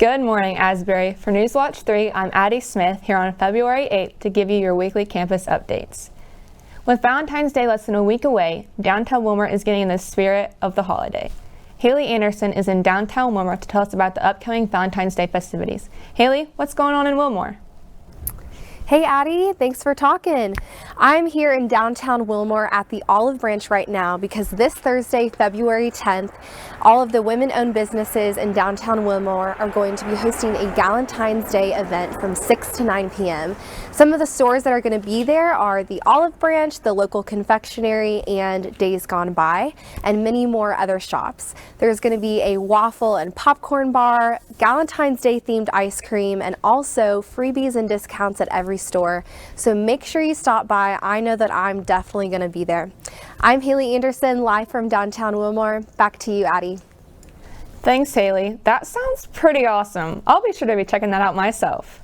Good morning, Asbury. For Newswatch 3, I'm Addie Smith here on February 8th to give you your weekly campus updates. With Valentine's Day less than a week away, downtown Wilmer is getting in the spirit of the holiday. Haley Anderson is in downtown Wilmer to tell us about the upcoming Valentine's Day festivities. Haley, what's going on in Wilmore? Hey Addie, thanks for talking. I'm here in downtown Wilmore at the Olive Branch right now because this Thursday, February 10th, all of the women-owned businesses in downtown Wilmore are going to be hosting a Valentine's Day event from 6 to 9 p.m. Some of the stores that are going to be there are the Olive Branch, the local confectionery, and Days Gone By, and many more other shops. There's going to be a waffle and popcorn bar, Valentine's Day themed ice cream, and also freebies and discounts at every store. So make sure you stop by. I know that I'm definitely going to be there. I'm Haley Anderson, live from downtown Wilmore. Back to you, Addie. Thanks, Haley. That sounds pretty awesome. I'll be sure to be checking that out myself.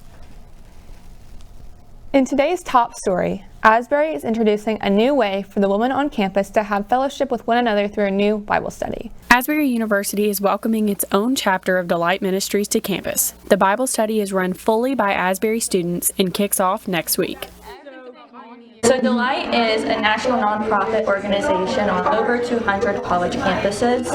In today's top story, Asbury is introducing a new way for the women on campus to have fellowship with one another through a new Bible study. Asbury University is welcoming its own chapter of Delight Ministries to campus. The Bible study is run fully by Asbury students and kicks off next week. So Delight is a national nonprofit organization on over 200 college campuses.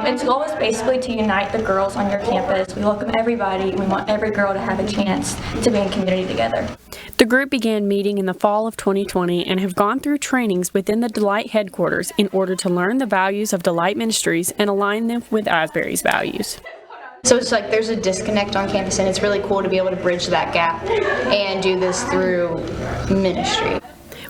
Its goal is basically to unite the girls on your campus. We welcome everybody. We want every girl to have a chance to be in community together. The group began meeting in the fall of 2020 and have gone through trainings within the Delight headquarters in order to learn the values of Delight Ministries and align them with Asbury's values. So it's like there's a disconnect on campus, and it's really cool to be able to bridge that gap and do this through ministry.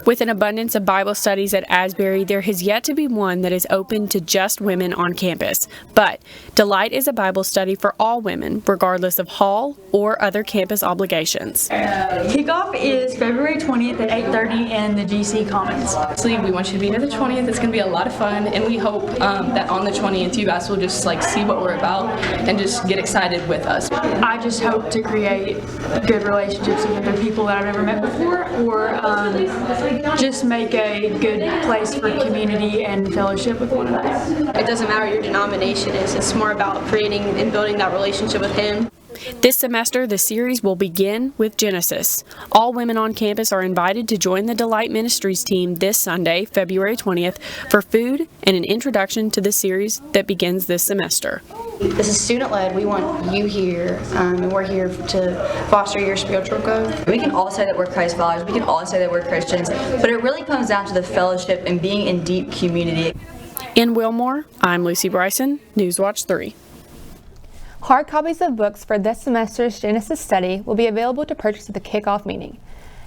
With an abundance of Bible studies at Asbury, there has yet to be one that is open to just women on campus. But Delight is a Bible study for all women, regardless of hall or other campus obligations. Kickoff is February 20th at 8:30 in the GC Commons. We want you to be here the 20th. It's going to be a lot of fun, and we hope that on the 20th you guys will just see what we're about and just get excited with us. I just hope to create good relationships with other people that I've never met before, or just make a good place for community and fellowship with one another. It doesn't matter what your denomination is. It's more about creating and building that relationship with Him. This semester, the series will begin with Genesis. All women on campus are invited to join the Delight Ministries team this Sunday, February 20th, for food and an introduction to the series that begins this semester. This is student-led. We want you here, and we're here to foster your spiritual growth. We can all say that we're Christ followers, we can all say that we're Christians, but it really comes down to the fellowship and being in deep community. In Wilmore, I'm Lucy Bryson, Newswatch 3. Hard copies of books for this semester's Genesis study will be available to purchase at the kickoff meeting.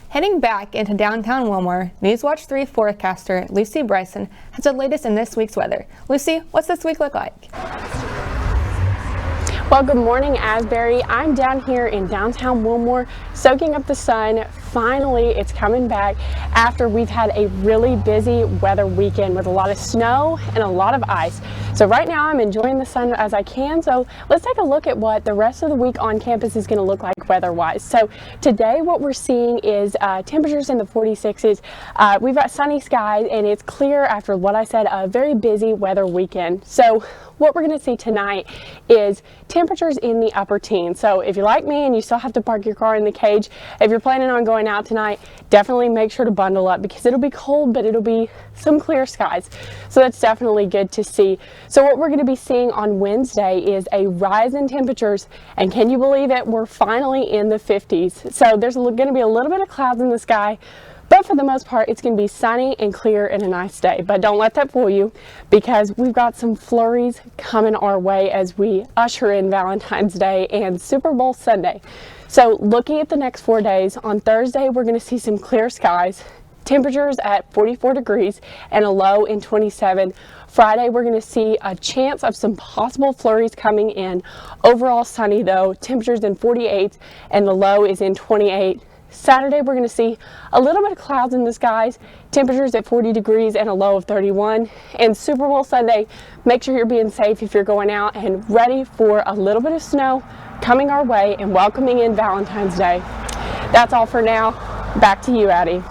Heading back into downtown Wilmore, Newswatch 3 forecaster Lucy Bryson has the latest in this week's weather. Lucy, what's this week look like? Well, good morning, Asbury. I'm down here in downtown Wilmore, soaking up the sun. Finally, it's coming back after we've had a really busy weather weekend with a lot of snow and a lot of ice. So right now I'm enjoying the sun as I can. So let's take a look at what the rest of the week on campus is going to look like weather-wise. So today what we're seeing is temperatures in the 46s. We've got sunny skies and it's clear after what I said, a very busy weather weekend. So what we're going to see tonight is temperatures in the upper teens. So if you're like me and you still have to park your car in the cage, if you're planning on going out tonight, definitely make sure to bundle up because it'll be cold, but it'll be some clear skies. So that's definitely good to see. So what we're going to be seeing on Wednesday is a rise in temperatures, and can you believe it? We're finally in the 50s. So there's going to be a little bit of clouds in the sky, but for the most part, it's going to be sunny and clear and a nice day. But don't let that fool you because we've got some flurries coming our way as we usher in Valentine's Day and Super Bowl Sunday. So looking at the next 4 days, on Thursday, we're going to see some clear skies, temperatures at 44 degrees and a low in 27. Friday, we're going to see a chance of some possible flurries coming in. Overall sunny though, temperatures in 48 and the low is in 28. Saturday, we're going to see a little bit of clouds in the skies, temperatures at 40 degrees and a low of 31. And Super Bowl Sunday, make sure you're being safe if you're going out and ready for a little bit of snow coming our way and welcoming in Valentine's Day. That's all for now. Back to you, Addie.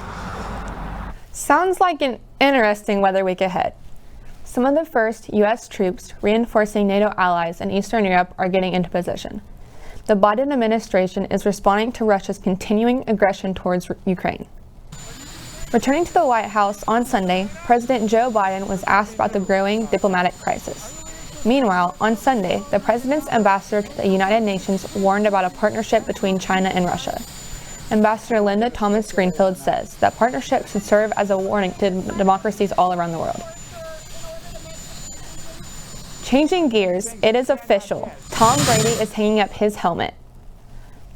Sounds like an interesting weather week ahead. Some of the first U.S. troops reinforcing NATO allies in Eastern Europe are getting into position. the Biden administration is responding to Russia's continuing aggression towards Ukraine. Returning to the White House on Sunday, President Joe Biden was asked about the growing diplomatic crisis. Meanwhile, on Sunday, the president's ambassador to the United Nations warned about a partnership between China and Russia. Ambassador Linda Thomas-Greenfield says that partnership should serve as a warning to democracies all around the world. Changing gears, it is official. Tom Brady is hanging up his helmet.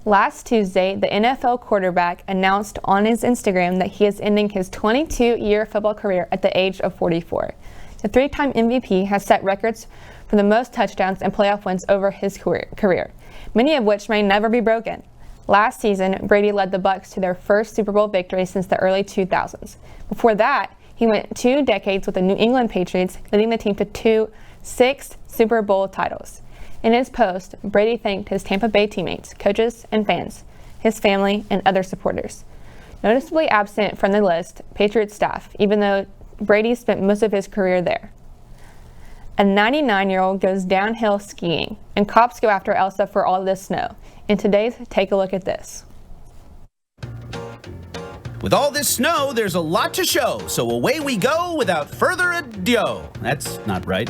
Last Tuesday, the NFL quarterback announced on his Instagram that he is ending his 22-year football career at the age of 44. The three-time MVP has set records for the most touchdowns and playoff wins over his career, many of which may never be broken. Last season, Brady led the Bucs to their first Super Bowl victory since the early 2000s. Before that, he went 2 decades with the New England Patriots, leading the team to 6 Super Bowl titles. In his post, Brady thanked his Tampa Bay teammates, coaches, and fans, his family, and other supporters. Noticeably absent from the list, Patriots staff, even though Brady spent most of his career there. A 99-year-old goes downhill skiing, and cops go after Elsa for all this snow. In today's Take a Look at This. With all this snow, there's a lot to show, so away we go without further ado. That's not right.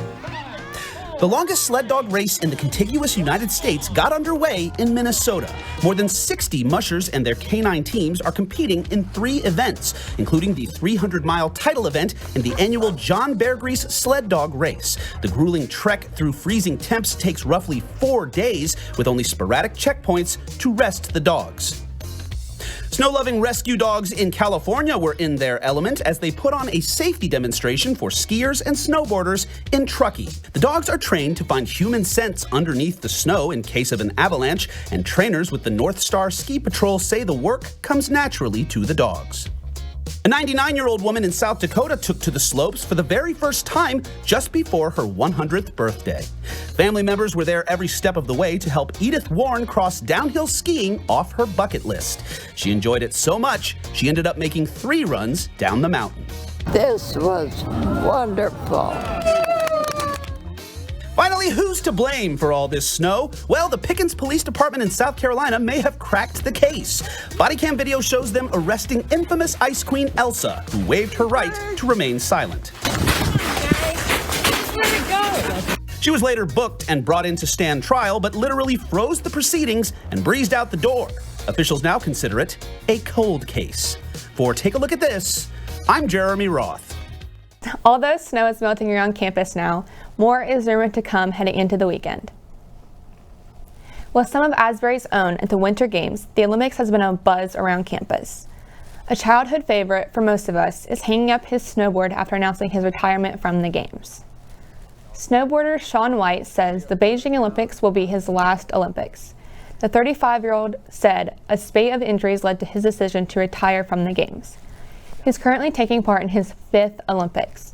The longest sled dog race in the contiguous United States got underway in Minnesota. More than 60 mushers and their canine teams are competing in 3 events, including the 300-mile title event and the annual John Bear Grease sled dog race. The grueling trek through freezing temps takes roughly 4 days, with only sporadic checkpoints to rest the dogs. Snow-loving rescue dogs in California were in their element as they put on a safety demonstration for skiers and snowboarders in Truckee. The dogs are trained to find human scents underneath the snow in case of an avalanche, and trainers with the North Star Ski Patrol say the work comes naturally to the dogs. A 99-year-old woman in South Dakota took to the slopes for the very first time just before her 100th birthday. Family members were there every step of the way to help Edith Warren cross downhill skiing off her bucket list. She enjoyed it so much, she ended up making 3 runs down the mountain. This was wonderful. Finally, who's to blame for all this snow? Well, the Pickens Police Department in South Carolina may have cracked the case. Body cam video shows them arresting infamous Ice Queen Elsa, who waived her right to remain silent. She was later booked and brought in to stand trial, but literally froze the proceedings and breezed out the door. Officials now consider it a cold case. For Take a Look at This, I'm Jeremy Roth. Although snow is melting around campus now, more is rumored to come heading into the weekend. With some of Asbury's own at the Winter Games, the Olympics has been a buzz around campus. A childhood favorite for most of us is hanging up his snowboard after announcing his retirement from the Games. Snowboarder Shaun White says the Beijing Olympics will be his last Olympics. The 35-year-old said a spate of injuries led to his decision to retire from the Games. He's currently taking part in his 5th Olympics.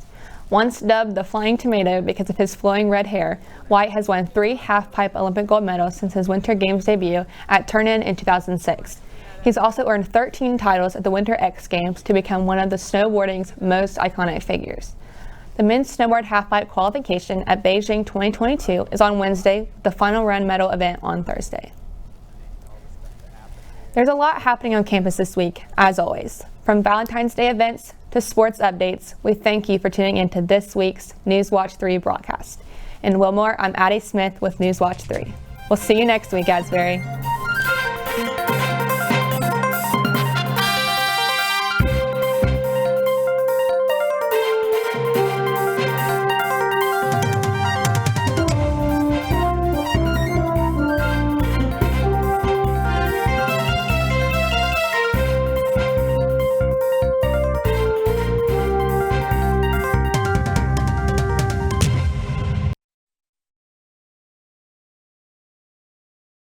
Once dubbed the Flying Tomato because of his flowing red hair, White has won 3 half-pipe Olympic gold medals since his Winter Games debut at Turin in 2006. He's also earned 13 titles at the Winter X Games to become one of the snowboarding's most iconic figures. The men's snowboard half-pipe qualification at Beijing 2022 is on Wednesday, with the final run medal event on Thursday. There's a lot happening on campus this week, as always. From Valentine's Day events to sports updates, we thank you for tuning into this week's Newswatch 3 broadcast. In Wilmore, I'm Addie Smith with Newswatch 3. We'll see you next week, Asbury.